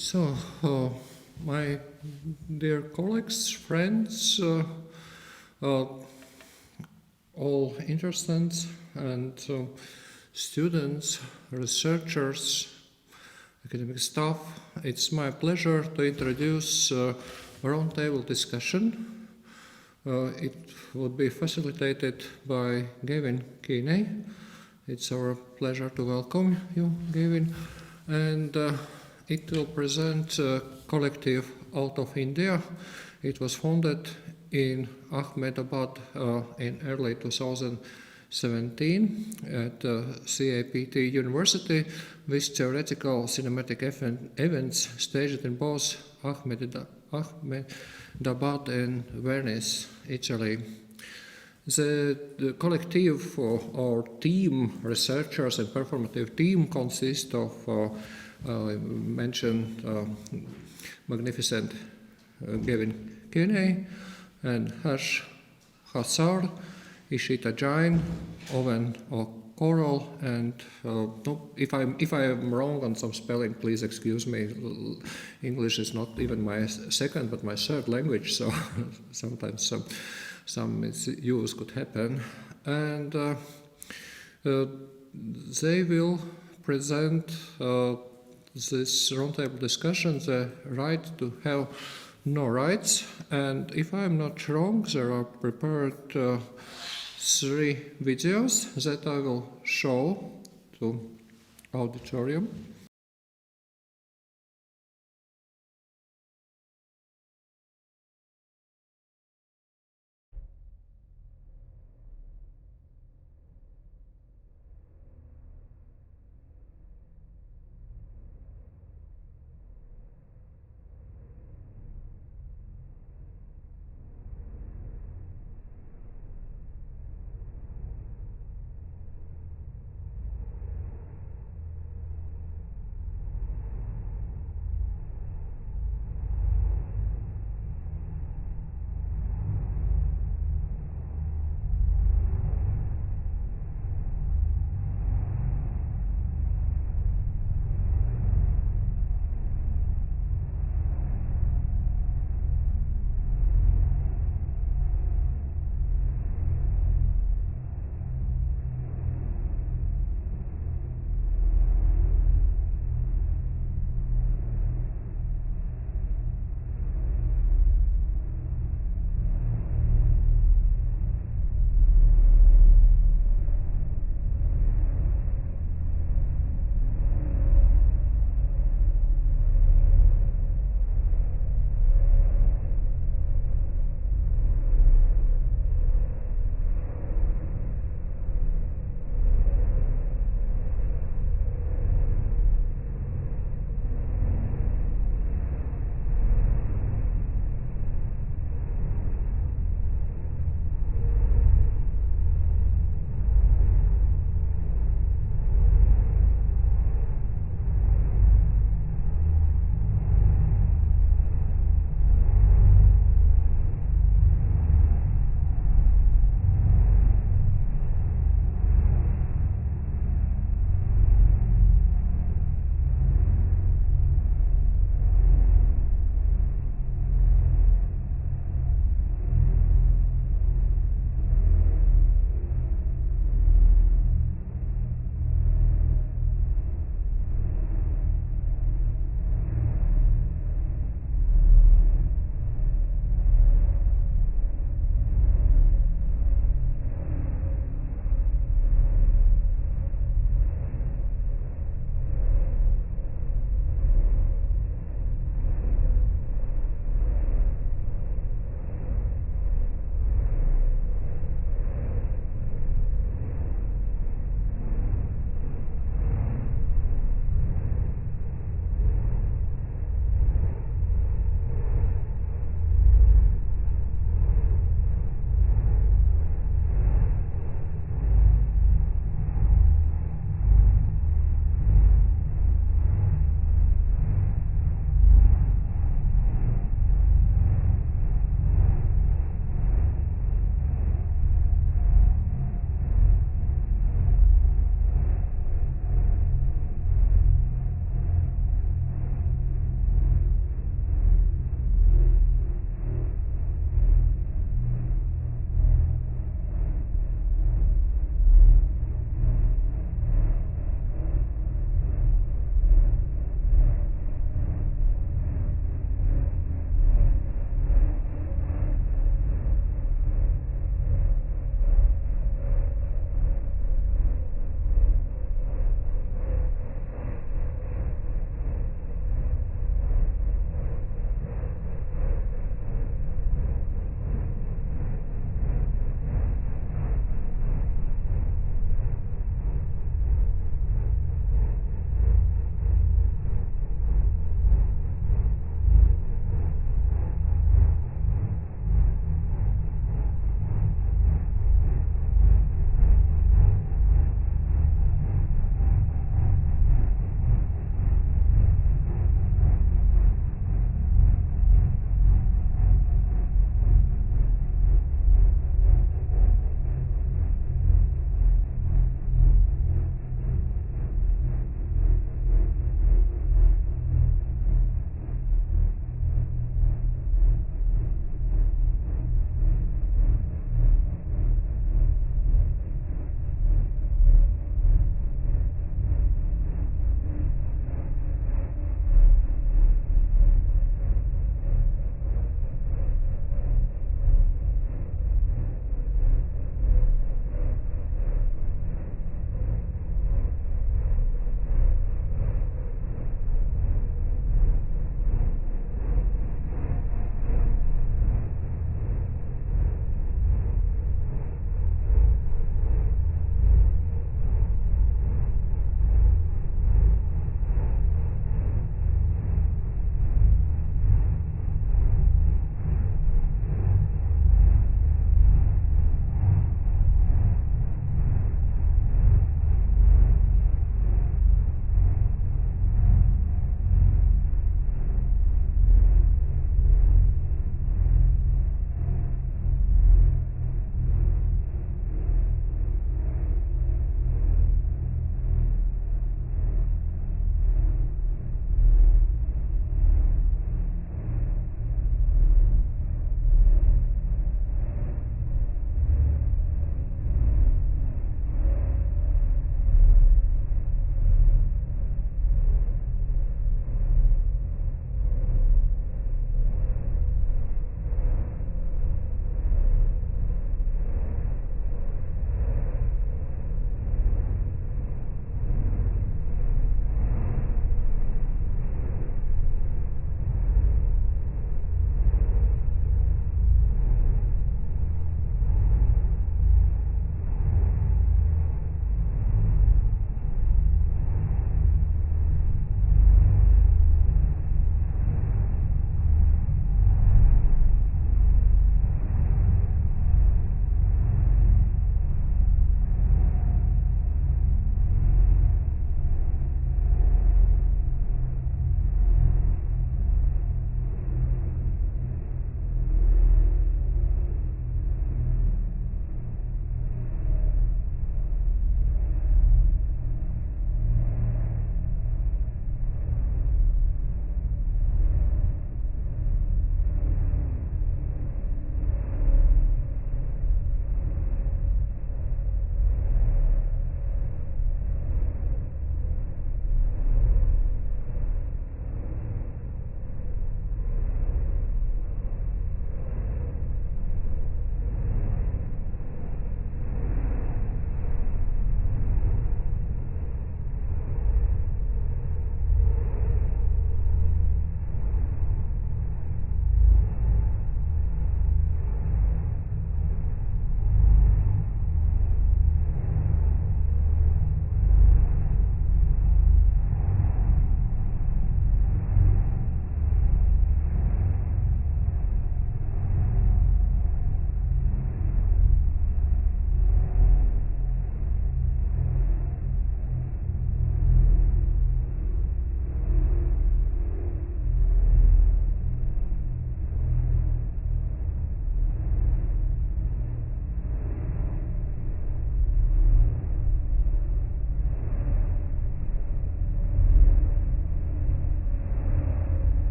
So, my dear colleagues, friends, all interested and students, researchers, academic staff, it's my pleasure to introduce a roundtable discussion. It will be facilitated by Gavin Keeney. It's our pleasure to welcome you, Gavin. And it will present a collective out of India. It was founded in Ahmedabad in early 2017 at CAPT University with theoretical cinematic events staged in both Ahmedabad and Venice, Italy. The collective or team, researchers and performative team consists of mentioned magnificent Gavin Keeney and Harsh Hassar, Ishita Jain, Owen O'Corral, and if I am wrong on some spelling, please excuse me. English is not even my second but my third language, so sometimes some misuse could happen. And they will present this roundtable discussion, the right to have no rights. And if I'm not wrong, there are prepared 3 videos that I will show to auditorium.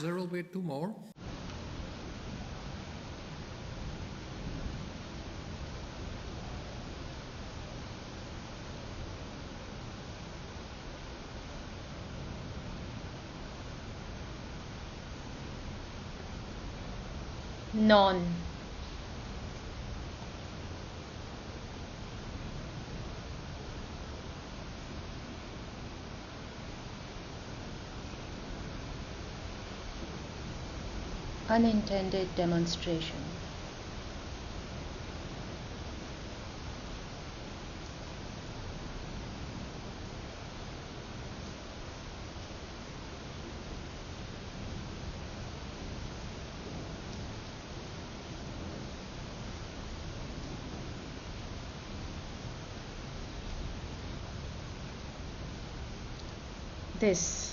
there will be 2 more. Non. Unintended demonstration. This.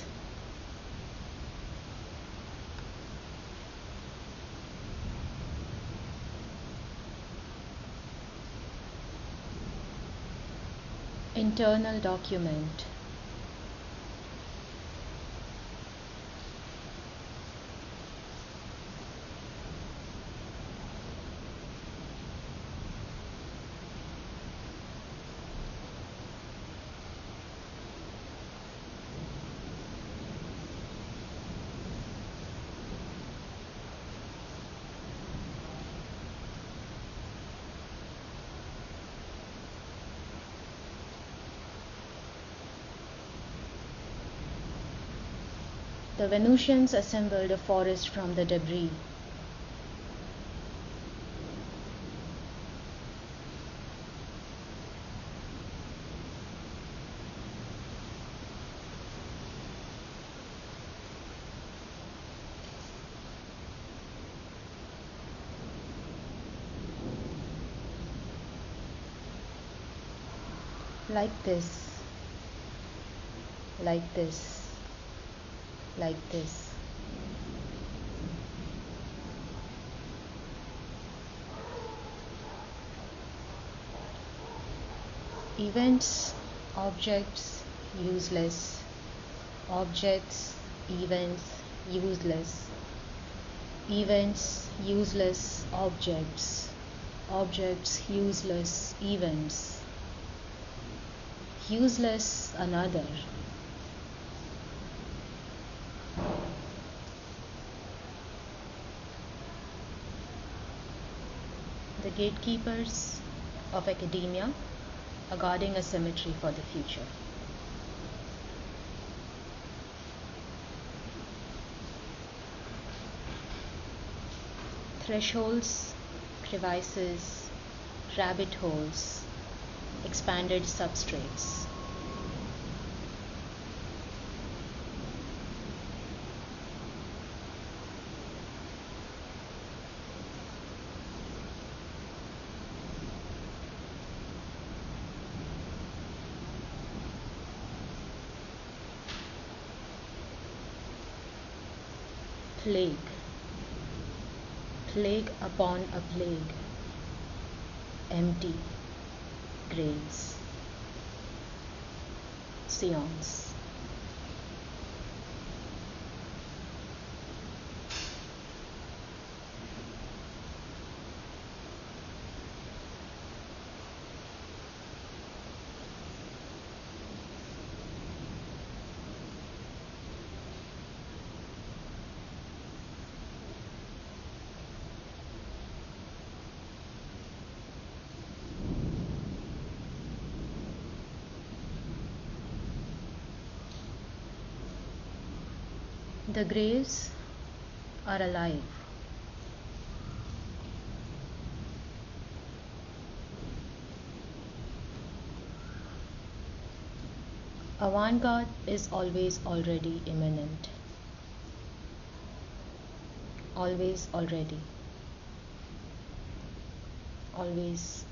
Internal document. The Venusians assembled a forest from the debris. Like this, like this. Like this. Events, objects, useless. Objects, events, useless. Events, useless, objects. Objects, useless, events. Useless, another. The gatekeepers of academia are guarding a cemetery for the future. Thresholds, crevices, rabbit holes, expanded substrates. Plague. Plague upon a plague. Empty. Graves. Seance. The graves are alive. Avant-garde is always already imminent. Always already. Always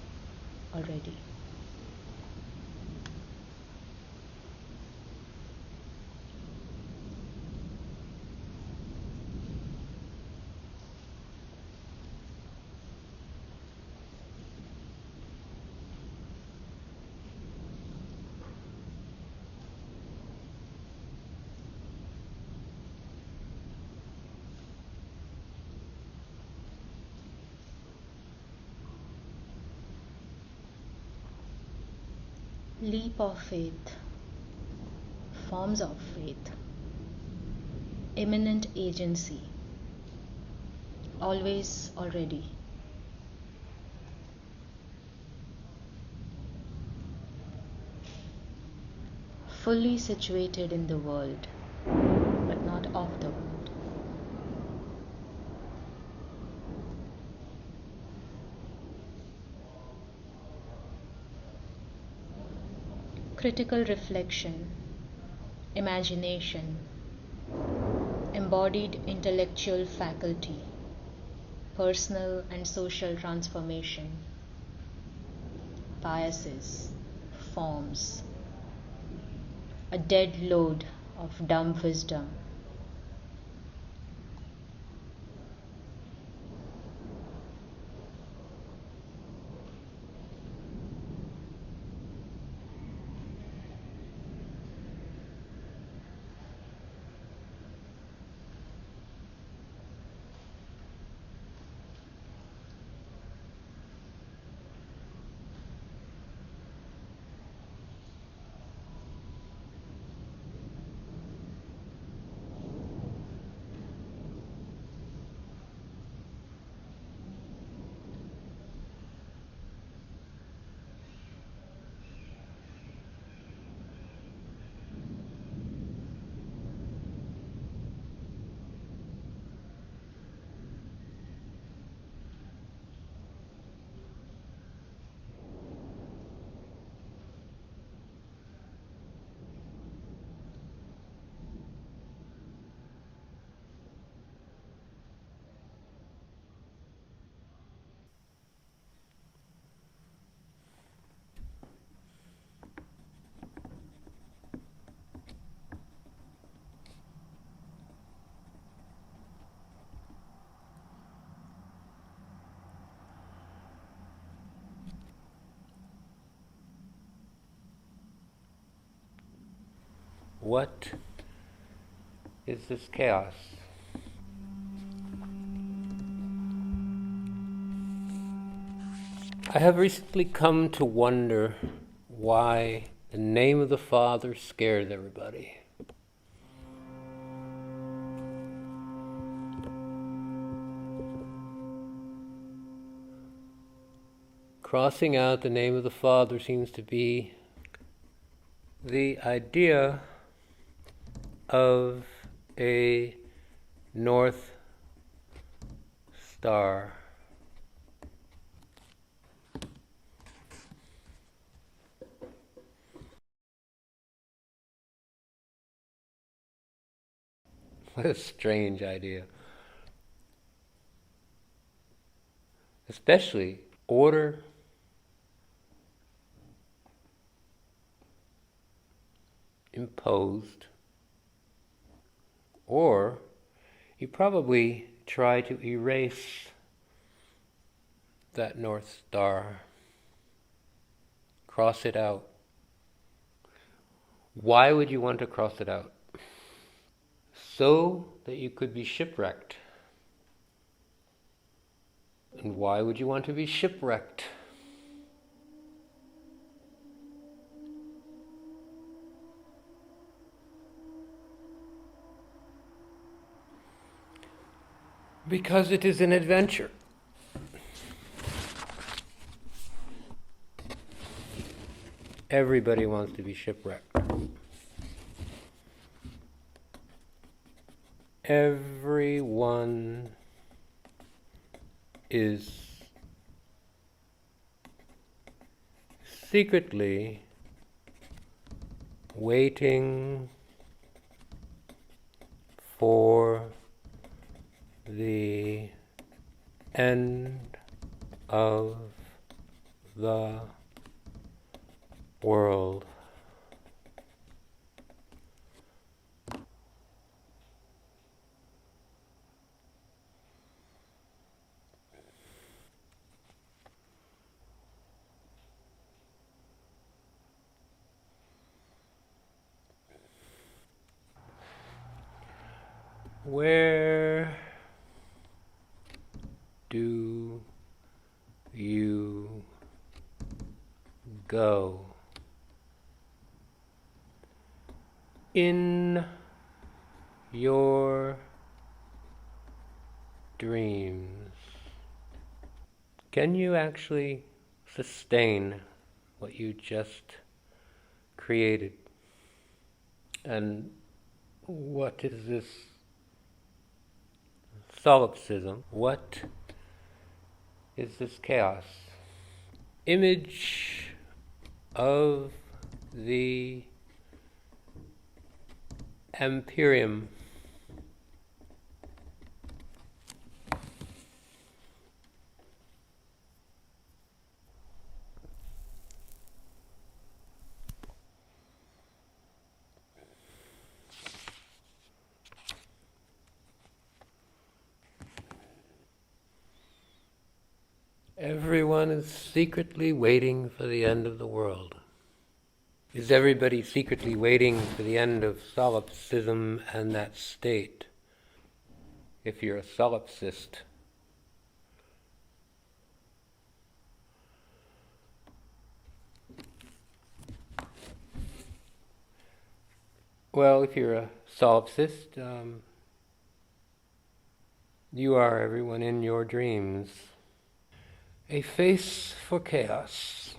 already. Leap of faith, forms of faith, imminent agency, always already. Fully situated in the world, but not of the world. Critical reflection, imagination, embodied intellectual faculty, personal and social transformation, biases, forms, a dead load of dumb wisdom. What is this chaos? I have recently come to wonder why the name of the Father scares everybody. Crossing out the name of the Father seems to be the idea of a North Star. What a strange idea. Especially order, imposed, or you probably try to erase that North Star, cross it out. Why would you want to cross it out? So that you could be shipwrecked. And why would you want to be shipwrecked? Because it is an adventure. Everybody wants to be shipwrecked. Everyone is secretly waiting for the end of the world. Where do you go in your dreams, can you actually sustain what you just created? And what is this solipsism? What is this chaos? Image of the Empyrean. Everyone is secretly waiting for the end of the world. Is everybody secretly waiting for the end of solipsism and that state? If you're a solipsist, well, if you're a solipsist, you are everyone in your dreams. A face for chaos.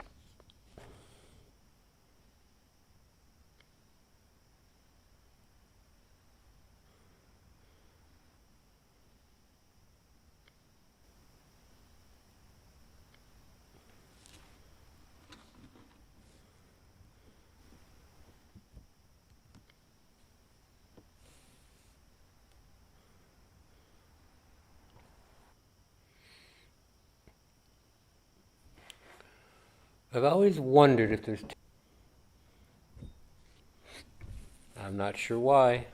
I've always wondered if there's... I'm not sure why.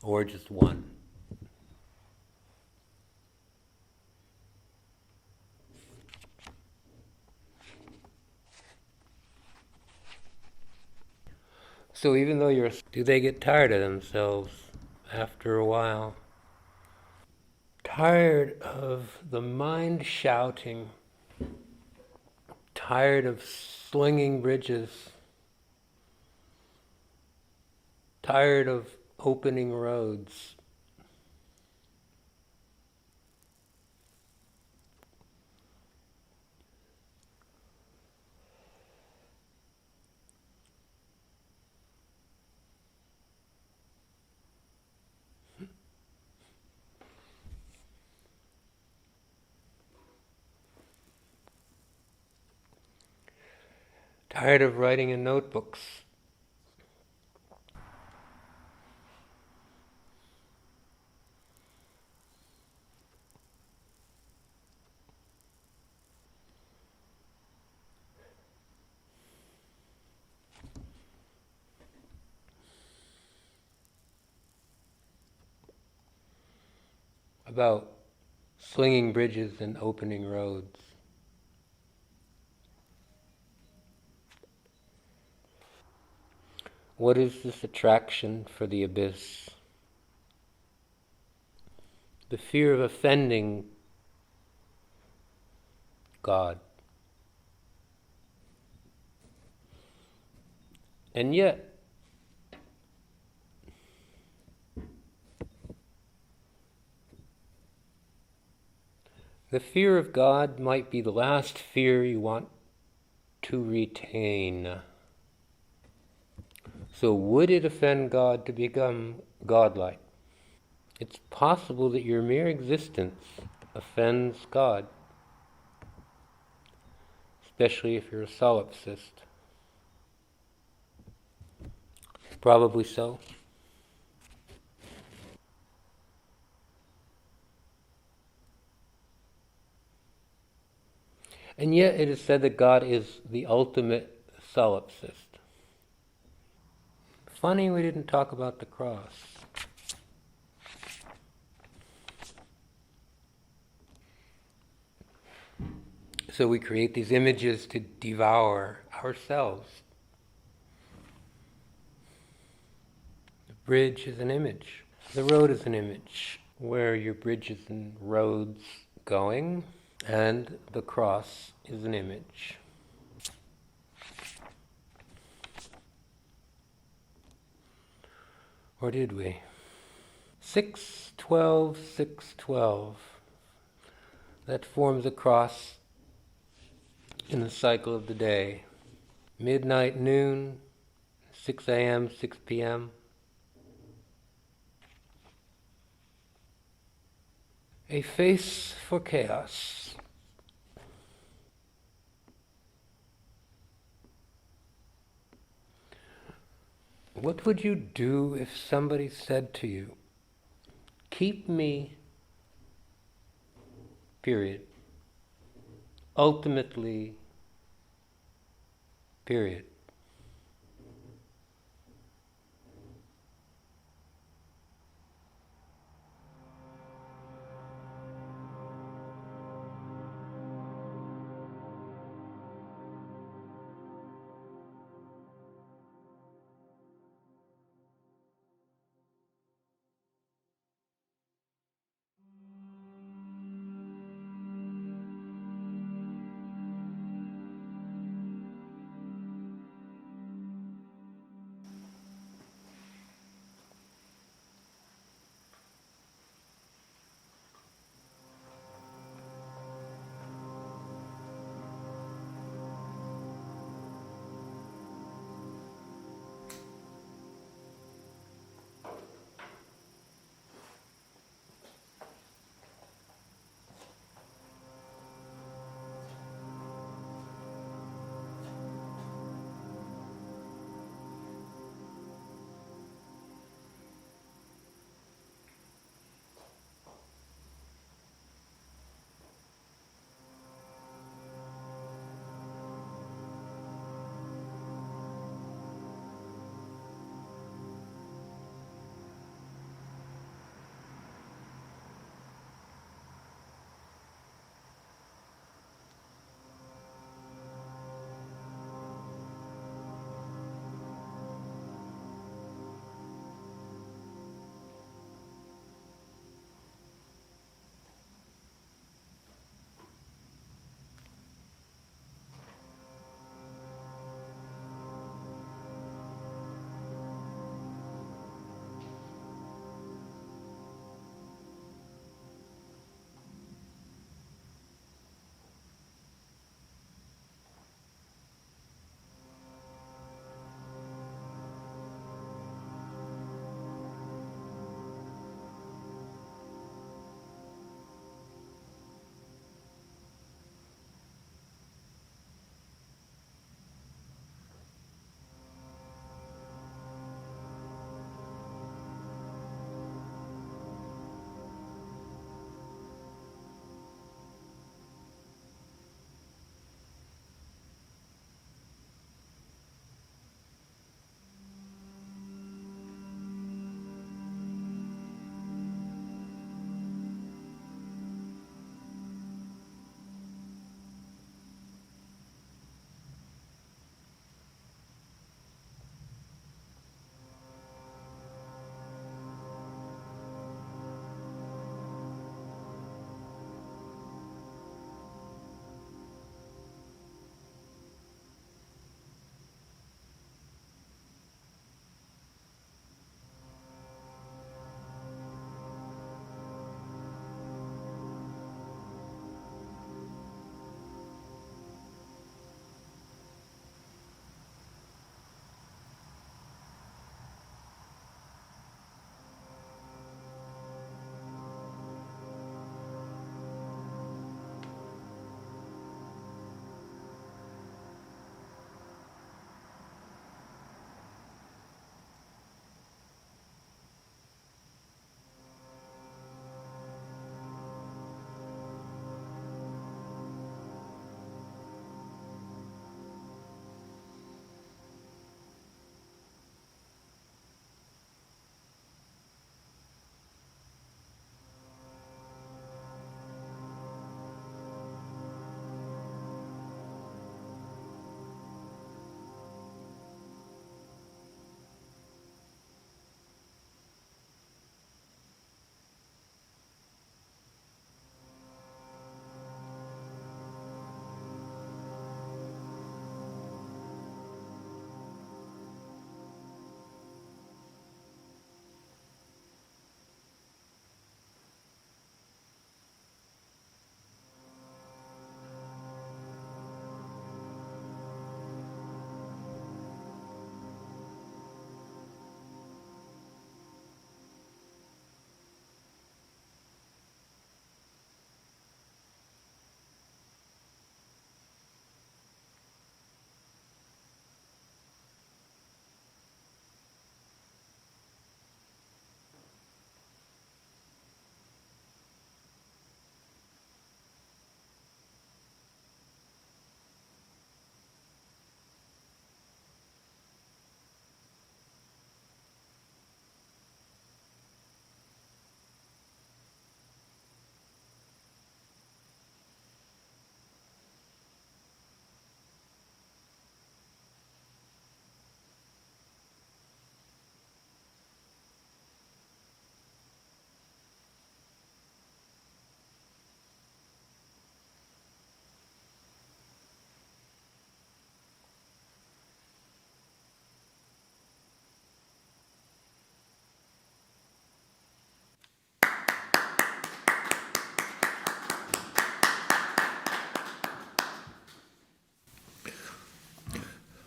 Or just one. So even though you're... Do they get tired of themselves after a while? Tired of the mind shouting. Tired of slinging bridges. Tired of opening roads. Tired of writing in notebooks. About slinging bridges and opening roads. What is this attraction for the abyss? The fear of offending God. And yet, the fear of God might be the last fear you want to retain. So would it offend God to become godlike? It's possible that your mere existence offends God, especially if you're a solipsist. Probably so. And yet it is said that God is the ultimate solipsist. Funny we didn't talk about the cross. so we create these images to devour ourselves. The bridge is an image. The road is an image. Where are your bridges and roads going? And the cross is an image. Or did we? 612, 612. That forms a cross in the cycle of the day. Midnight, noon, 6 a.m., 6 p.m. A face for chaos. What would you do if somebody said to you, keep me, period, ultimately, period?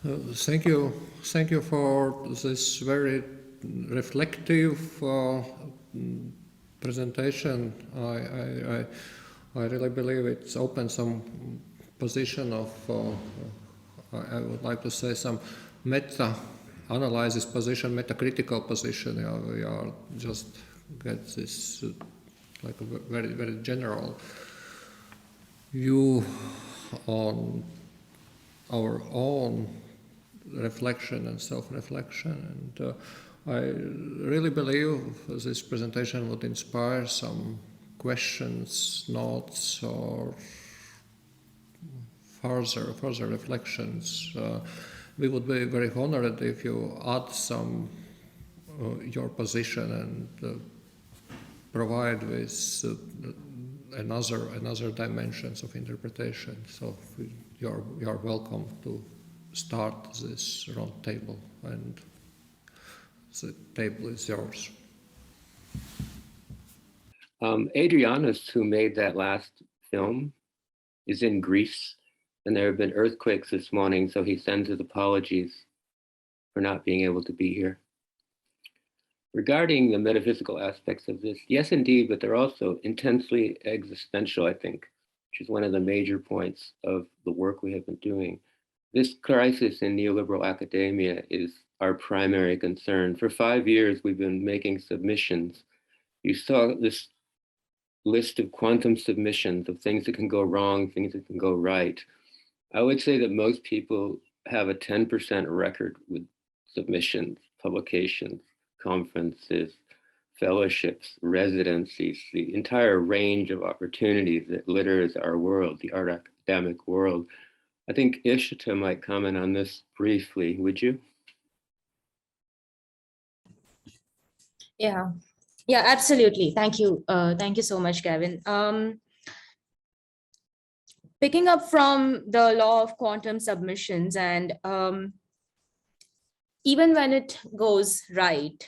Thank you for this very reflective presentation. I really believe it's opened some position of, I would like to say, some meta-analysis position, meta-critical position. We are just get this like a very, very general view on our own reflection and self-reflection. And I really believe this presentation would inspire some questions, notes, or further reflections. We would be very honored if you add some your position and provide with another dimensions of interpretation. So you're welcome to start this round table, and the table is yours. Adrianus, who made that last film, is in Greece, and there have been earthquakes this morning, so he sends his apologies for not being able to be here. Regarding the metaphysical aspects of this, yes, indeed, but they're also intensely existential, I think, which is one of the major points of the work we have been doing. This crisis in neoliberal academia is our primary concern. For 5 years, we've been making submissions. You saw this list of quantum submissions of things that can go wrong, things that can go right. I would say that most people have a 10% record with submissions, publications, conferences, fellowships, residencies, the entire range of opportunities that litters our world, the art academic world. I think Ishita might comment on this briefly, would you? Yeah, absolutely. Thank you. Thank you so much, Gavin. Picking up from the law of quantum submissions, and even when it goes right,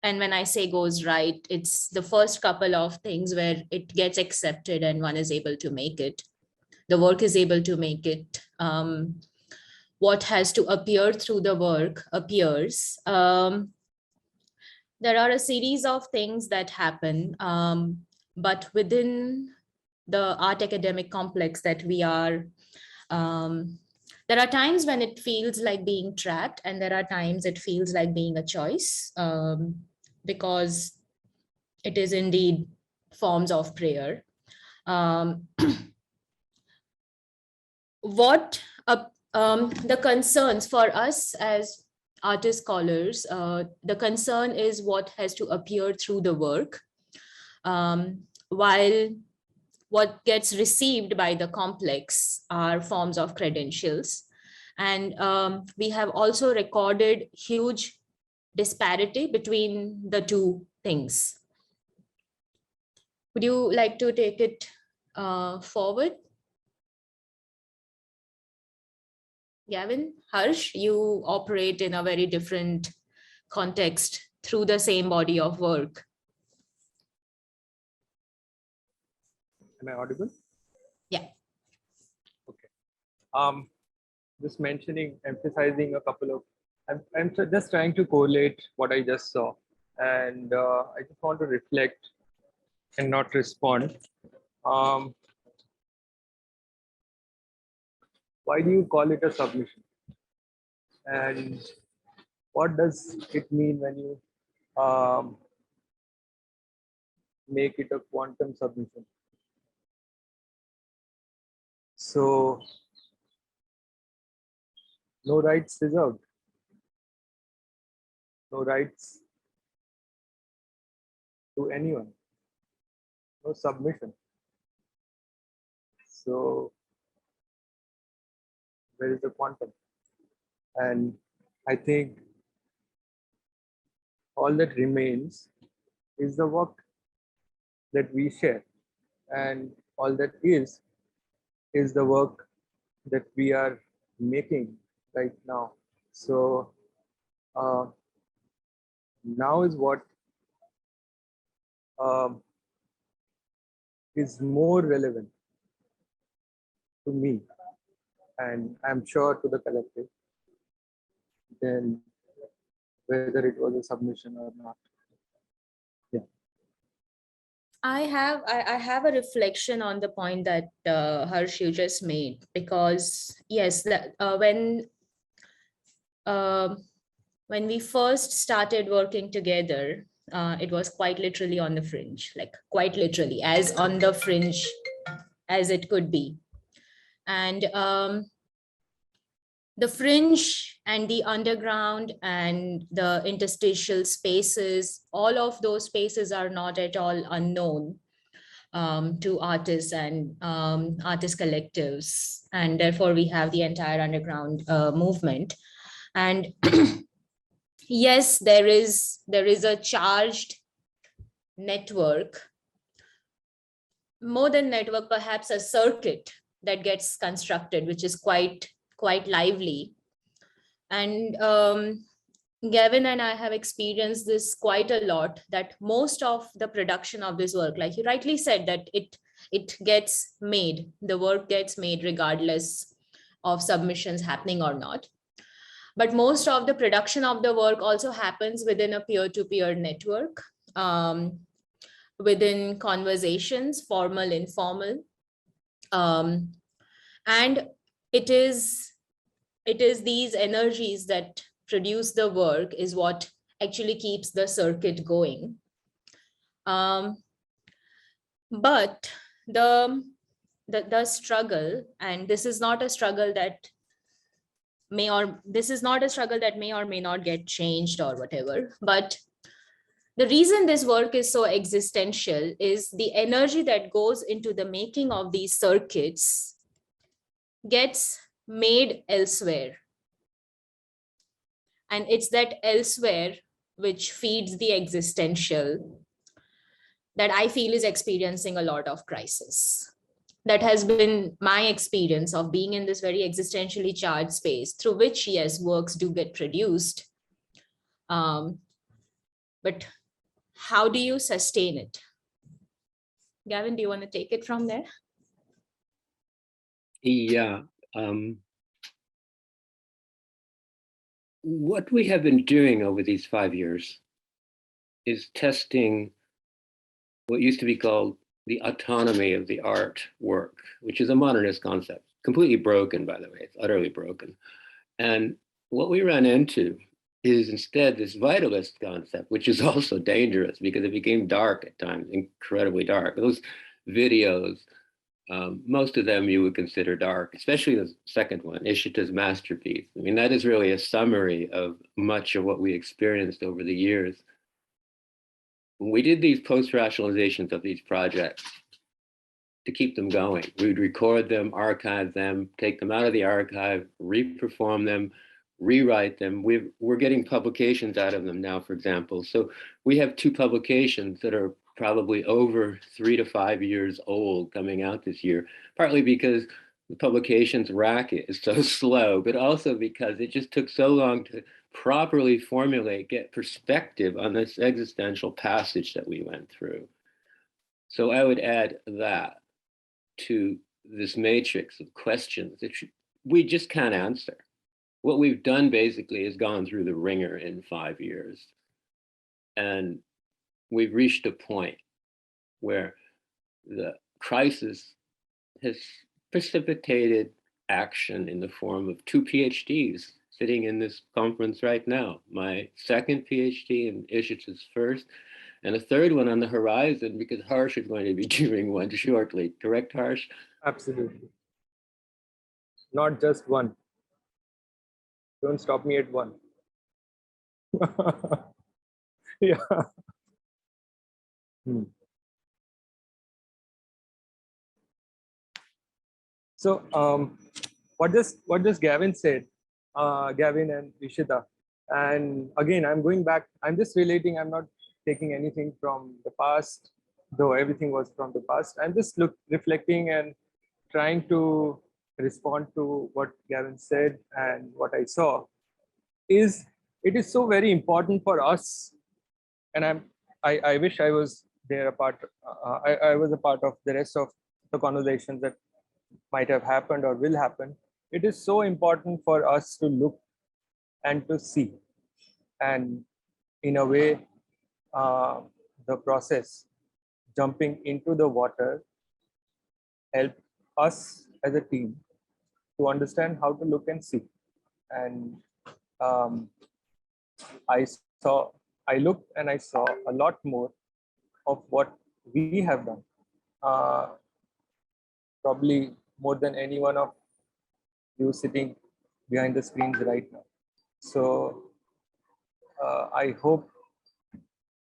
and when I say goes right, it's the first couple of things where it gets accepted and one is able to make it. The work is able to make it. What has to appear through the work appears. There are a series of things that happen, but within the art academic complex that we are, there are times when it feels like being trapped, and there are times it feels like being a choice, because it is indeed forms of prayer. The concerns for us as artist scholars, the concern is what has to appear through the work, while what gets received by the complex are forms of credentials. And we have also recorded huge disparity between the two things. Would you like to take it forward? Gavin, Harsh, you operate in a very different context through the same body of work. Am I audible? Yeah. Okay. Just emphasizing a couple of, I'm just trying to correlate what I just saw. And I just want to reflect and not respond. Why do you call it a submission? And what does it mean when you make it a quantum submission? So, no rights reserved, no rights to anyone, no submission. So, where is the quantum? And I think all that remains is the work that we share, and all that is the work that we are making right now. So now is what is more relevant to me and I'm sure to the collective, then whether it was a submission or not. Yeah. I have a reflection on the point that Harsh you just made, because yes, that when we first started working together, it was quite literally on the fringe, like quite literally as on the fringe as it could be. And the fringe and the underground and the interstitial spaces, all of those spaces are not at all unknown to artists and artist collectives. And therefore we have the entire underground movement. And yes, there is a charged network, more than network, perhaps a circuit that gets constructed, which is quite lively. And Gavin and I have experienced this quite a lot, that most of the production of this work, like you rightly said, that it gets made, the work gets made regardless of submissions happening or not. But most of the production of the work also happens within a peer-to-peer network, within conversations, formal, informal. And it is these energies that produce the work is what actually keeps the circuit going. But the struggle, and this is not a struggle that may or may not get changed or whatever, but the reason this work is so existential is the energy that goes into the making of these circuits gets made elsewhere. And it's that elsewhere which feeds the existential that I feel is experiencing a lot of crisis. That has been my experience of being in this very existentially charged space, through which, yes, works do get produced. But how do you sustain it? Gavin, do you want to take it from there? Yeah. What we have been doing over these 5 years is testing what used to be called the autonomy of the art work, which is a modernist concept, completely broken, by the way, it's utterly broken. And what we ran into is instead this vitalist concept, which is also dangerous because it became dark at times, incredibly dark. Those videos, most of them you would consider dark, especially the second one, Ishita's masterpiece. I mean, that is really a summary of much of what we experienced over the years. When we did these post-rationalizations of these projects to keep them going, we would record them, archive them, take them out of the archive, re-perform them, rewrite them. We're getting publications out of them now, for example. So we have 2 publications that are probably over 3 to 5 years old coming out this year, partly because the publications racket is so slow, but also because it just took so long to properly formulate, get perspective on this existential passage that we went through. So I would add that to this matrix of questions that we just can't answer. What we've done basically is gone through the ringer in 5 years. And we've reached a point where the crisis has precipitated action in the form of 2 PhDs sitting in this conference right now. My second PhD and Ishita's first, and a third one on the horizon because Harsh is going to be doing one shortly. Correct, Harsh? Absolutely. Not just one. Don't stop me at one. Yeah. So what just Gavin said, Gavin and Ishita, and again I'm going back. I'm just relating. I'm not taking anything from the past, though everything was from the past. I'm just reflecting and trying to respond to what Gavin said and what I saw. It is so very important for us, and I wish I was there I was a part of the rest of the conversations that might have happened or will happen. it is so important for us to look and to see. And in a way, the process jumping into the water helped us as a team to understand how to look and see. And um, I saw, I looked and I saw a lot more of what we have done. Probably more than any one of you sitting behind the screens right now. So I hope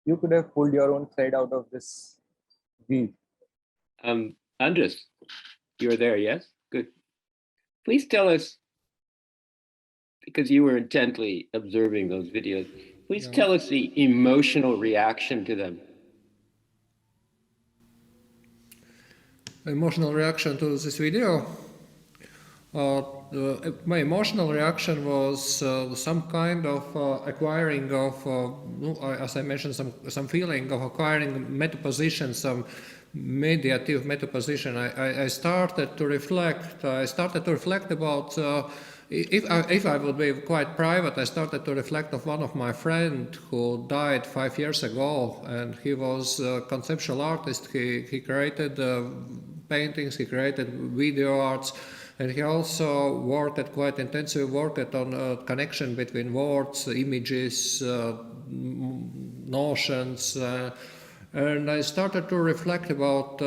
you could have pulled your own thread out of this weave. Andres, you're there, yes? Good. Please tell us, because you were intently observing those videos, please tell us the emotional reaction to them. Emotional reaction to this video. My emotional reaction was some kind of acquiring of, as I mentioned, some feeling of acquiring meta position, some mediative meta position. I started to reflect. I started to reflect about. If I would be quite private, I started to reflect of one of my friends who died 5 years ago, and he was a conceptual artist. He created paintings, he created video arts, and he also worked quite intensively worked on connection between words, images, notions. And I started to reflect about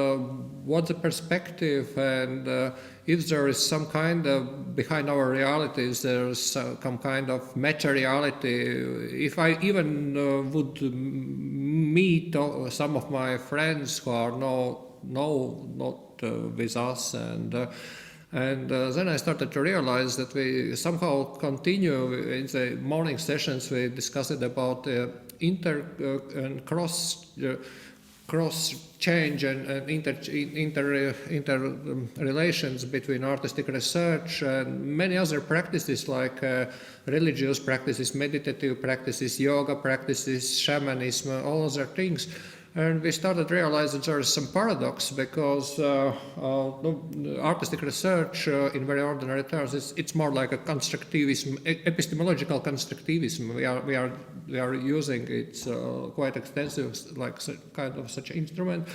what's the perspective and if there is some kind of, behind our realities, there's some kind of meta-reality. If I even would meet some of my friends who are not with us, and then I started to realize that we somehow continue in the morning sessions. We discussed about inter and cross change and inter relations between artistic research and many other practices like religious practices, meditative practices, yoga practices, shamanism, all other things. And we started to realize that there is some paradox because artistic research in very ordinary terms, it's more like a constructivism, epistemological constructivism. We are using it quite extensive, like kind of such instrument.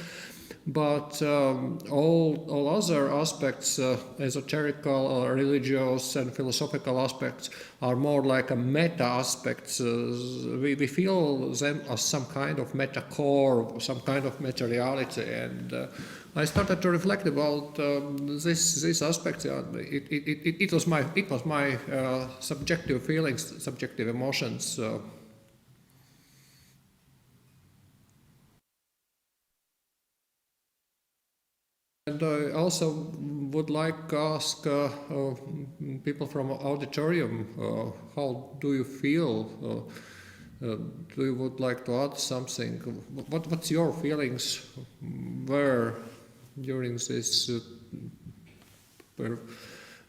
But all other aspects, esoterical, religious, and philosophical aspects, are more like a meta aspects. We feel them as some kind of meta core, some kind of meta reality, and I started to reflect about this aspect. It was my subjective feelings, subjective emotions. And I also would like to ask people from auditorium, how do you feel? Do you would like to add something? What's your feelings were during this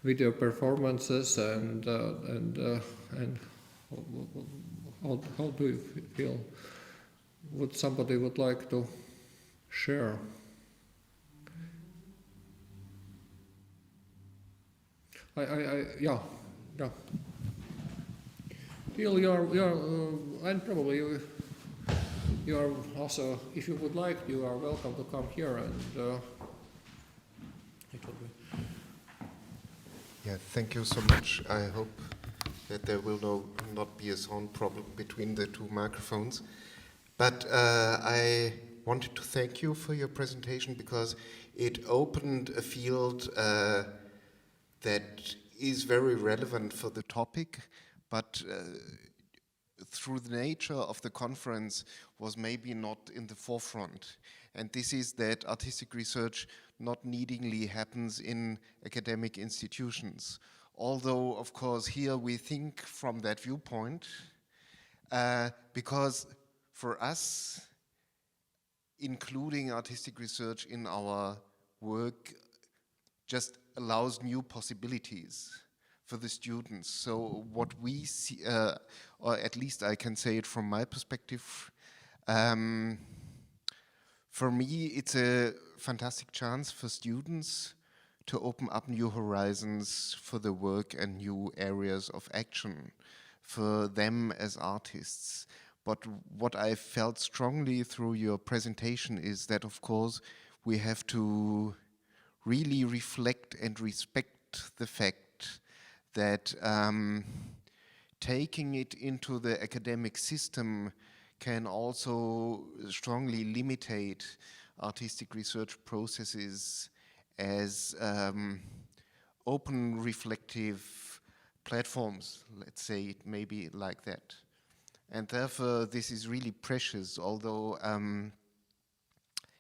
video performances, and how do you feel? Would somebody would like to share? Yeah. Phil, and probably you are also, if you would like, you are welcome to come here, and it will be. Yeah, thank you so much. I hope that there will not be a sound problem between the two microphones. But I wanted to thank you for your presentation because it opened a field that is very relevant for the topic, but through the nature of the conference was maybe not in the forefront. And this is that artistic research not needingly happens in academic institutions. Although, of course, here we think from that viewpoint, because for us, including artistic research in our work just allows new possibilities for the students. So what we see, or at least I can say it from my perspective, for me it's a fantastic chance for students to open up new horizons for the work and new areas of action for them as artists. But what I felt strongly through your presentation is that, of course, we have to really reflect and respect the fact that taking it into the academic system can also strongly limitate artistic research processes as open reflective platforms, let's say it maybe like that. And therefore this is really precious, although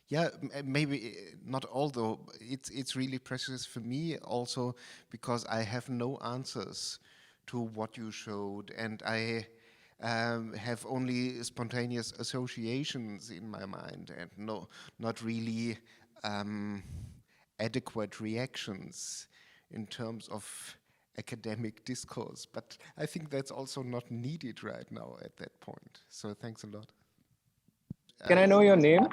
yeah, maybe not although, it's really precious for me also because I have no answers to what you showed, and I have only spontaneous associations in my mind and not really adequate reactions in terms of academic discourse. But I think that's also not needed right now at that point. So thanks a lot. Can I know your name?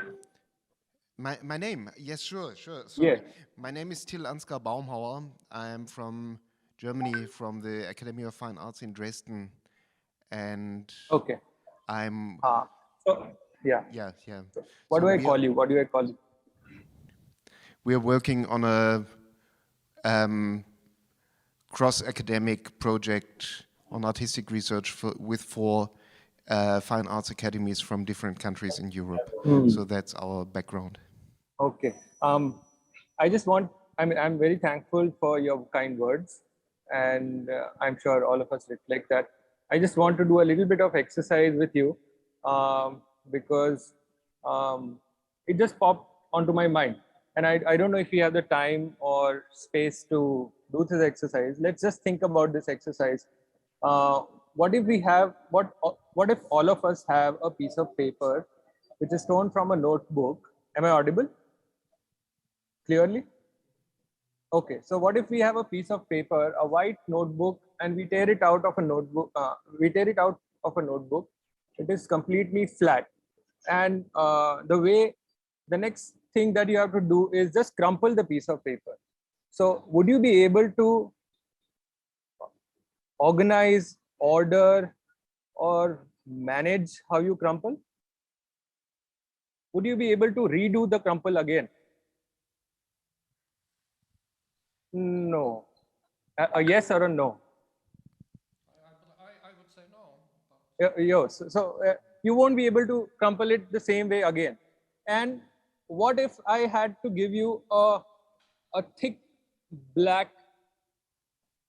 My name? Yes, sure. Sorry. Yeah. My name is Till Ansgar Baumhauer. I am from Germany, from the Academy of Fine Arts in Dresden. And Okay. I'm... So, yeah. Yeah. What do I call you? What do I call you? We're working on a cross-academic project on artistic research with 4 fine arts academies from different countries in Europe. So that's our background. Okay. I'm very thankful for your kind words, and I'm sure all of us reflect that. I just want to do a little bit of exercise with you because it just popped onto my mind. And I don't know if you have the time or space to do this exercise. Let's just think about this exercise. What if what if all of us have a piece of paper which is torn from a notebook? Am I audible clearly? Okay, so what if we have a piece of paper, a white notebook, and we tear it out of a notebook? It is completely flat, and the next thing that you have to do is just crumple the piece of paper. So, would you be able to organize, order, or manage how you crumple? Would you be able to redo the crumple again? No. A yes or a no? I would say no. Yes. So you won't be able to crumple it the same way again. And what if I had to give you a thick black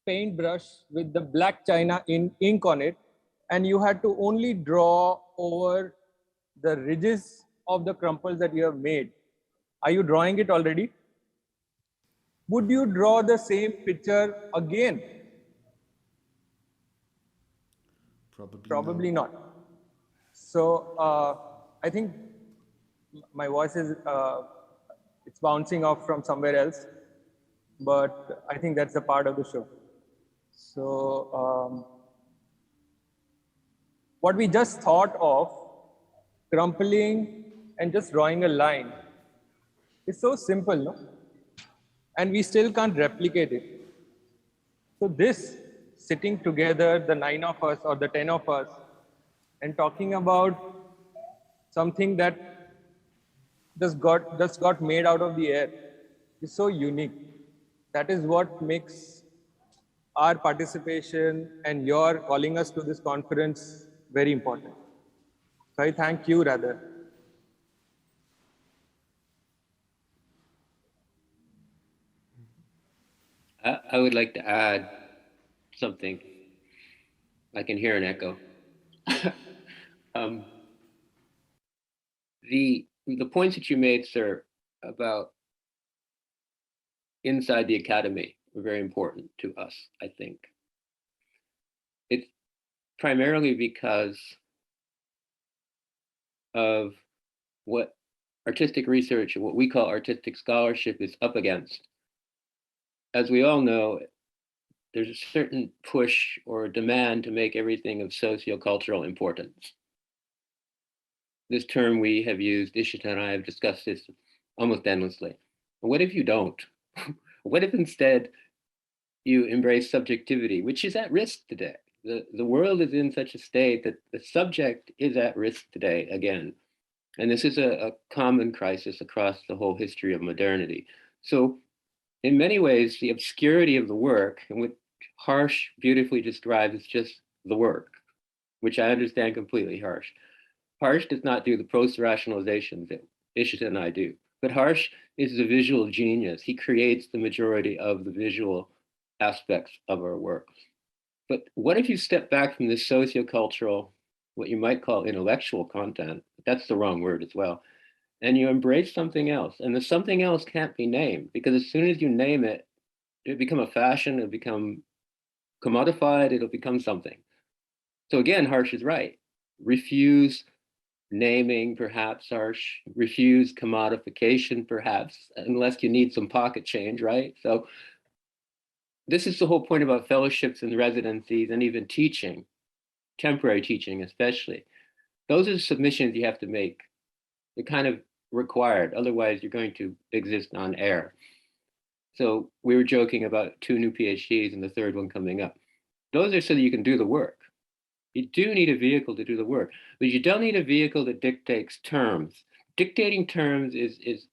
paintbrush with the black china ink on it, and you had to only draw over the ridges of the crumples that you have made? Are you drawing it already? Would you draw the same picture again? Probably not. So I think my voice is it's bouncing off from somewhere else, but I think that's a part of the show. So what we just thought of, crumpling and just drawing a line, is so simple, no? And we still can't replicate it. So this, sitting together, the 9 of us or the 10 of us, and talking about something that just got made out of the air, is so unique. That is what makes our participation and your calling us to this conference very important. So I thank you rather. I would like to add something. I can hear an echo. The points that you made, sir, about inside the academy were very important to us, I think. It's primarily because of what artistic research and what we call artistic scholarship is up against. As we all know, there's a certain push or demand to make everything of sociocultural importance. This term we have used, Ishita and I have discussed this almost endlessly. What if you don't? What if instead you embrace subjectivity, which is at risk today? The world is in such a state that the subject is at risk today again. And this is a common crisis across the whole history of modernity. So in many ways, the obscurity of the work, and what Harsh beautifully describes is just the work, which I understand completely, Harsh. Harsh does not do the post-rationalizations that Ishita and I do, but Harsh is the visual genius. He creates the majority of the visual aspects of our work. But what if you step back from this sociocultural, what you might call intellectual content, that's the wrong word as well, and you embrace something else, and the something else can't be named, because as soon as you name it, it'll become a fashion, it'll become commodified, it'll become something. So again, Harsh is right. Refuse naming, perhaps, Harsh. Refuse commodification, perhaps, unless you need some pocket change, right? So this is the whole point about fellowships and residencies and even teaching, temporary teaching especially. Those are the submissions you have to make. They're kind of required, otherwise you're going to exist on air. So we were joking about 2 new PhDs and the 3rd one coming up. Those are so that you can do the work. You do need a vehicle to do the work, but you don't need a vehicle that dictates terms. Dictating terms is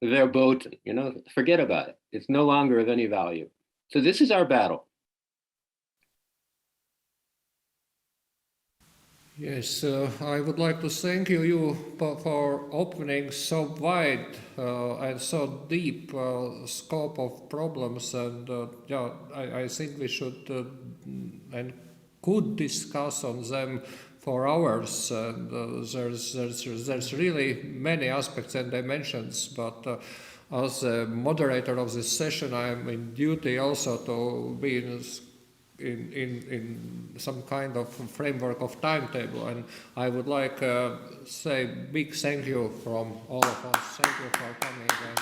verboten, forget about it. It's no longer of any value. So this is our battle. Yes, I would like to thank you for opening so wide and so deep scope of problems, and I think we should and could discuss on them for hours. And there's really many aspects and dimensions, but as a moderator of this session, I am in duty also to be in some kind of framework of timetable, and I would like say big thank you from all of us. Thank you for coming. And